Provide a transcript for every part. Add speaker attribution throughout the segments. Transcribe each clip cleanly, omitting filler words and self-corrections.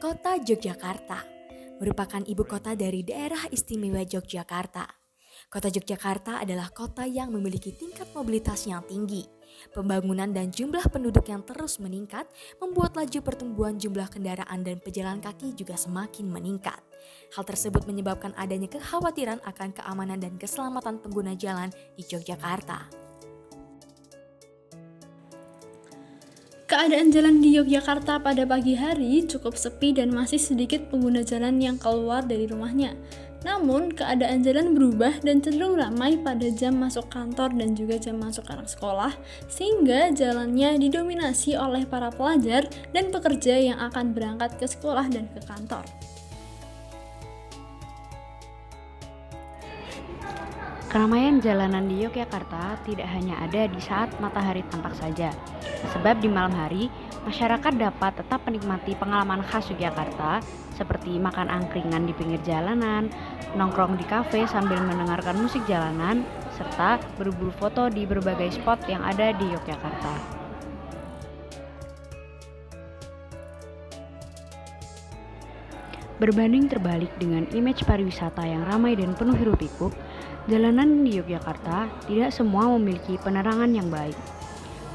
Speaker 1: Kota Yogyakarta merupakan ibu kota dari daerah istimewa Yogyakarta. Kota Yogyakarta adalah kota yang memiliki tingkat mobilitas yang tinggi. Pembangunan dan jumlah penduduk yang terus meningkat membuat laju pertumbuhan jumlah kendaraan dan pejalan kaki juga semakin meningkat. Hal tersebut menyebabkan adanya kekhawatiran akan keamanan dan keselamatan pengguna jalan di Yogyakarta.
Speaker 2: Keadaan jalan di Yogyakarta pada pagi hari cukup sepi dan masih sedikit pengguna jalan yang keluar dari rumahnya. Namun, keadaan jalan berubah dan cenderung ramai pada jam masuk kantor dan juga jam masuk anak sekolah, sehingga jalannya didominasi oleh para pelajar dan pekerja yang akan berangkat ke sekolah dan ke kantor.
Speaker 3: Keramaian jalanan di Yogyakarta tidak hanya ada di saat matahari tampak saja, sebab di malam hari, masyarakat dapat tetap menikmati pengalaman khas Yogyakarta seperti makan angkringan di pinggir jalanan, nongkrong di kafe sambil mendengarkan musik jalanan, serta berburu foto di berbagai spot yang ada di Yogyakarta. Berbanding terbalik dengan image pariwisata yang ramai dan penuh hiruk-pikuk, jalanan di Yogyakarta tidak semua memiliki penerangan yang baik.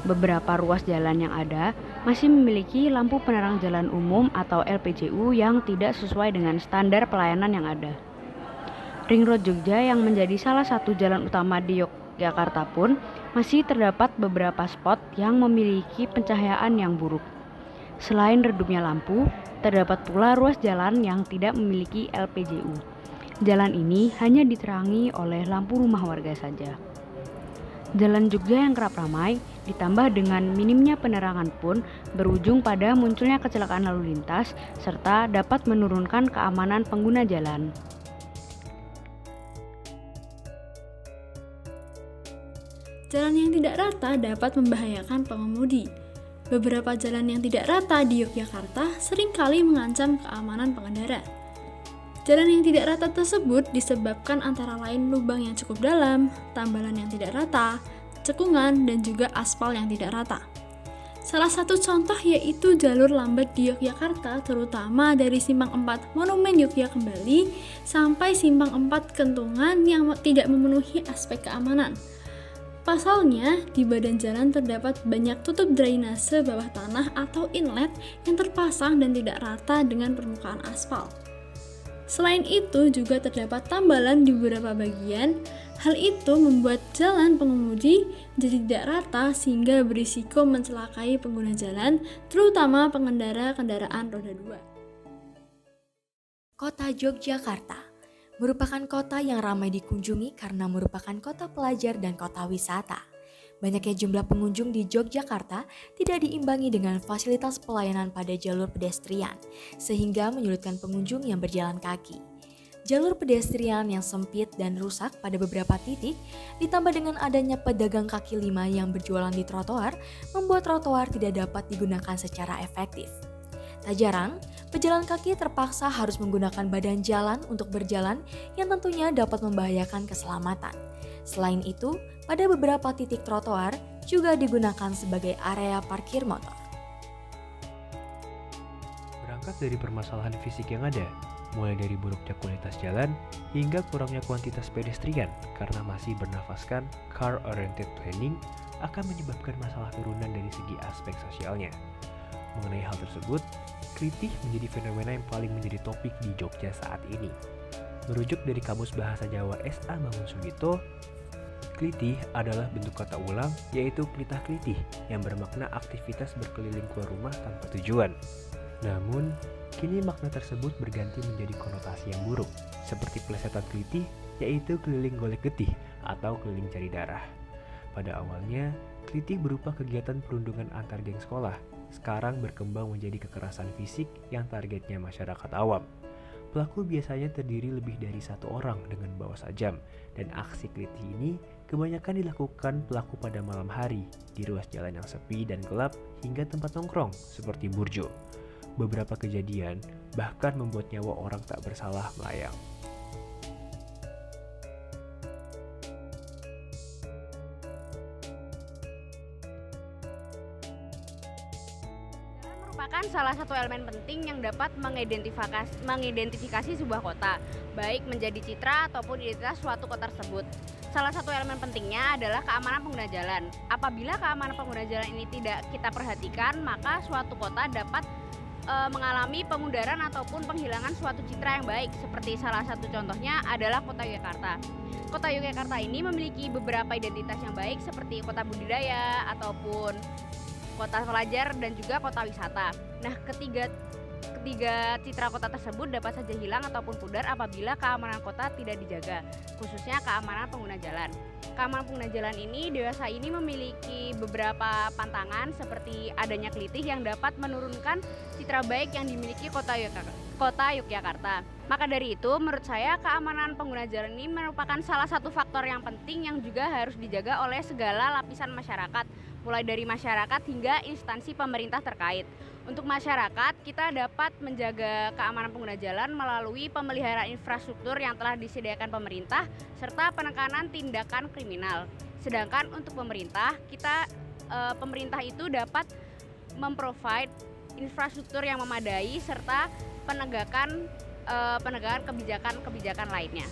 Speaker 3: Beberapa ruas jalan yang ada masih memiliki lampu penerang jalan umum atau LPJU yang tidak sesuai dengan standar pelayanan yang ada. Ring Road Jogja yang menjadi salah satu jalan utama di Yogyakarta pun masih terdapat beberapa spot yang memiliki pencahayaan yang buruk. Selain redupnya lampu, terdapat pula ruas jalan yang tidak memiliki LPJU. Jalan ini hanya diterangi oleh lampu rumah warga saja. Jalan Jogja yang kerap ramai, ditambah dengan minimnya penerangan pun berujung pada munculnya kecelakaan lalu lintas serta dapat menurunkan keamanan pengguna jalan.
Speaker 2: Jalan yang tidak rata dapat membahayakan pengemudi. Beberapa jalan yang tidak rata di Yogyakarta seringkali mengancam keamanan pengendara. Jalan yang tidak rata tersebut disebabkan antara lain lubang yang cukup dalam, tambalan yang tidak rata, cekungan, dan juga aspal yang tidak rata. Salah satu contoh yaitu jalur lambat di Yogyakarta, terutama dari Simpang 4 Monumen Yogya Kembali sampai Simpang 4 Kentungan yang tidak memenuhi aspek keamanan. Pasalnya, di badan jalan terdapat banyak tutup drainase bawah tanah atau inlet yang terpasang dan tidak rata dengan permukaan aspal. Selain itu, juga terdapat tambalan di beberapa bagian. Hal itu membuat jalan pengemudi jadi tidak rata sehingga berisiko mencelakai pengguna jalan, terutama pengendara kendaraan roda 2.
Speaker 1: Kota Yogyakarta merupakan kota yang ramai dikunjungi karena merupakan kota pelajar dan kota wisata. Banyaknya jumlah pengunjung di Yogyakarta tidak diimbangi dengan fasilitas pelayanan pada jalur pedestrian, sehingga menyulitkan pengunjung yang berjalan kaki. Jalur pedestrian yang sempit dan rusak pada beberapa titik, ditambah dengan adanya pedagang kaki lima yang berjualan di trotoar, membuat trotoar tidak dapat digunakan secara efektif. Tak jarang, pejalan kaki terpaksa harus menggunakan badan jalan untuk berjalan yang tentunya dapat membahayakan keselamatan. Selain itu, pada beberapa titik trotoar juga digunakan sebagai area parkir motor.
Speaker 4: Berangkat dari permasalahan fisik yang ada, mulai dari buruknya kualitas jalan hingga kurangnya kuantitas pedestrian karena masih bernafaskan car-oriented planning akan menyebabkan masalah turunan dari segi aspek sosialnya. Mengenai hal tersebut, klitih menjadi fenomena yang paling menjadi topik di Jogja saat ini. Merujuk dari Kamus Bahasa Jawa S.A. Mangunsubito, klitih adalah bentuk kata ulang yaitu klitah klitih yang bermakna aktivitas berkeliling keluar rumah tanpa tujuan. Namun, kini makna tersebut berganti menjadi konotasi yang buruk, seperti plesetan klitih yaitu keliling golek getih atau keliling cari darah. Pada awalnya, klitih berupa kegiatan perundungan antar geng sekolah, sekarang berkembang menjadi kekerasan fisik yang targetnya masyarakat awam. Pelaku biasanya terdiri lebih dari satu orang dengan bawa sajam, dan aksi klitih ini kebanyakan dilakukan pelaku pada malam hari, di ruas jalan yang sepi dan gelap hingga tempat nongkrong seperti burjo. Beberapa kejadian bahkan membuat nyawa orang tak bersalah melayang.
Speaker 3: Merupakan salah satu elemen penting yang dapat mengidentifikasi sebuah kota, baik menjadi citra ataupun identitas suatu kota tersebut. Salah satu elemen pentingnya adalah keamanan pengguna jalan. Apabila keamanan pengguna jalan ini tidak kita perhatikan, maka suatu kota dapat mengalami pemudaran ataupun penghilangan suatu citra yang baik. Seperti salah satu contohnya adalah kota Yogyakarta. Kota Yogyakarta ini memiliki beberapa identitas yang baik seperti kota budidaya ataupun kota pelajar dan juga kota wisata. Nah, ketiga citra kota tersebut dapat saja hilang ataupun pudar apabila keamanan kota tidak dijaga, khususnya keamanan pengguna jalan. Keamanan pengguna jalan ini dewasa ini memiliki beberapa pantangan seperti adanya kelitih yang dapat menurunkan citra baik yang dimiliki kota Yogyakarta. Maka dari itu, menurut saya keamanan pengguna jalan ini merupakan salah satu faktor yang penting yang juga harus dijaga oleh segala lapisan masyarakat, mulai dari masyarakat hingga instansi pemerintah terkait. Untuk masyarakat, kita dapat menjaga keamanan pengguna jalan melalui pemeliharaan infrastruktur yang telah disediakan pemerintah serta penekanan tindakan kriminal. Sedangkan untuk pemerintah, pemerintah itu dapat memprovide infrastruktur yang memadai serta penegakan kebijakan lainnya.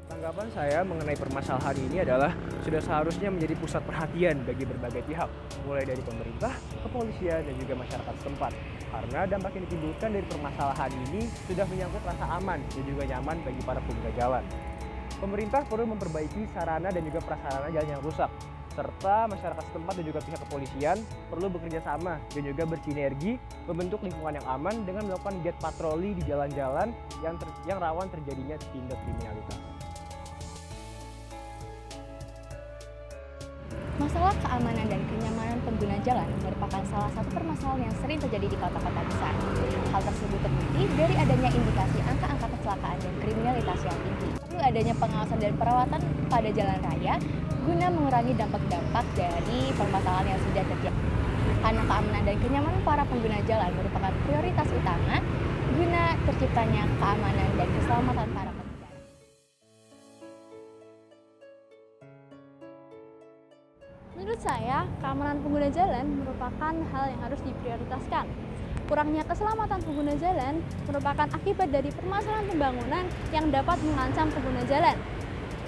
Speaker 5: Tanggapan saya mengenai permasalahan ini adalah sudah seharusnya menjadi pusat perhatian bagi berbagai pihak, mulai dari pemerintah, kepolisian, dan juga masyarakat setempat. Karena dampak yang ditimbulkan dari permasalahan ini sudah menyangkut rasa aman dan juga nyaman bagi para pengguna jalan. Pemerintah perlu memperbaiki sarana dan juga prasarana jalan yang rusak, serta masyarakat setempat dan juga pihak kepolisian perlu bekerja sama dan juga bersinergi membentuk lingkungan yang aman dengan melakukan giat patroli di jalan-jalan yang rawan terjadinya tindak kriminalitas.
Speaker 1: Masalah keamanan dan kenyamanan pengguna jalan merupakan salah satu permasalahan yang sering terjadi di kota-kota besar. Hal tersebut terbukti dari adanya indikasi angka-angka kecelakaan dan kriminalitas yang tinggi. Perlu adanya pengawasan dan perawatan pada jalan raya guna mengurangi dampak-dampak dari permasalahan yang sudah terjadi. Karena keamanan dan kenyamanan para pengguna jalan merupakan prioritas utama guna terciptanya keamanan dan keselamatan para pengguna.
Speaker 2: Menurut saya, keamanan pengguna jalan merupakan hal yang harus diprioritaskan. Kurangnya keselamatan pengguna jalan merupakan akibat dari permasalahan pembangunan yang dapat mengancam pengguna jalan.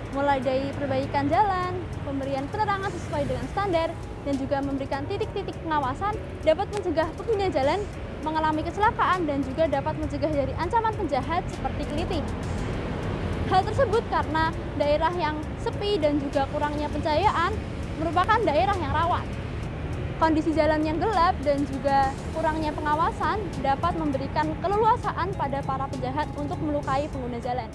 Speaker 2: Mulai dari perbaikan jalan, pemberian penerangan sesuai dengan standar, dan juga memberikan titik-titik pengawasan dapat mencegah pengguna jalan mengalami kecelakaan dan juga dapat mencegah dari ancaman penjahat seperti kelitih. Hal tersebut karena daerah yang sepi dan juga kurangnya pencahayaan merupakan daerah yang rawan. Kondisi jalan yang gelap dan juga kurangnya pengawasan dapat memberikan keleluasaan pada para penjahat untuk melukai pengguna jalan.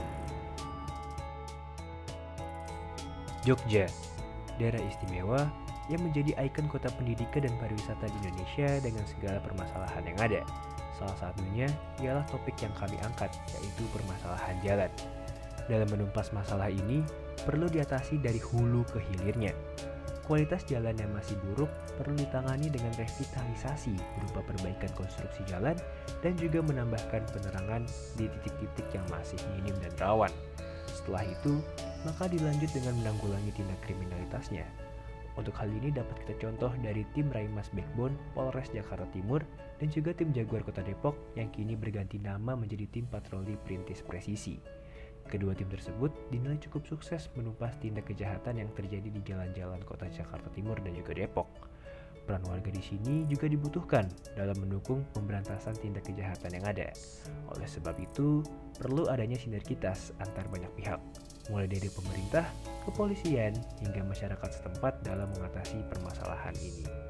Speaker 4: Jogja, daerah istimewa yang menjadi ikon kota pendidikan dan pariwisata di Indonesia dengan segala permasalahan yang ada. Salah satunya ialah topik yang kami angkat, yaitu permasalahan jalan. Dalam menumpas masalah ini, perlu diatasi dari hulu ke hilirnya. Kualitas jalan yang masih buruk perlu ditangani dengan revitalisasi berupa perbaikan konstruksi jalan dan juga menambahkan penerangan di titik-titik yang masih minim dan rawan. Setelah itu, maka dilanjut dengan menanggulangi tindak kriminalitasnya. Untuk hal ini dapat kita contoh dari tim Raimas Backbone Polres Jakarta Timur dan juga tim Jaguar Kota Depok yang kini berganti nama menjadi tim Patroli Perintis Presisi. Kedua tim tersebut dinilai cukup sukses menumpas tindak kejahatan yang terjadi di jalan-jalan kota Jakarta Timur dan juga Depok. Peran warga di sini juga dibutuhkan dalam mendukung pemberantasan tindak kejahatan yang ada. Oleh sebab itu, perlu adanya sinergitas antar banyak pihak, mulai dari pemerintah, kepolisian, hingga masyarakat setempat dalam mengatasi permasalahan ini.